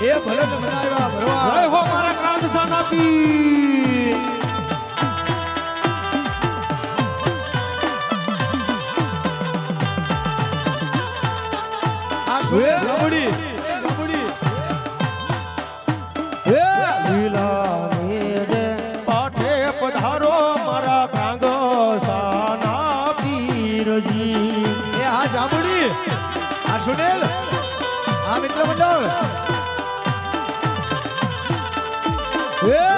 એ ભલે તમે આવ્યા ભરવા જય હો મારા ક્રાંત સનાતી આ શું લબડી લબડી એ લીલાને રે પાઠે પધારો મારા ક્રાંત સાના પીરજી એ આ જાબડી આ સુનેલ આ મિત્ર મંડળ એ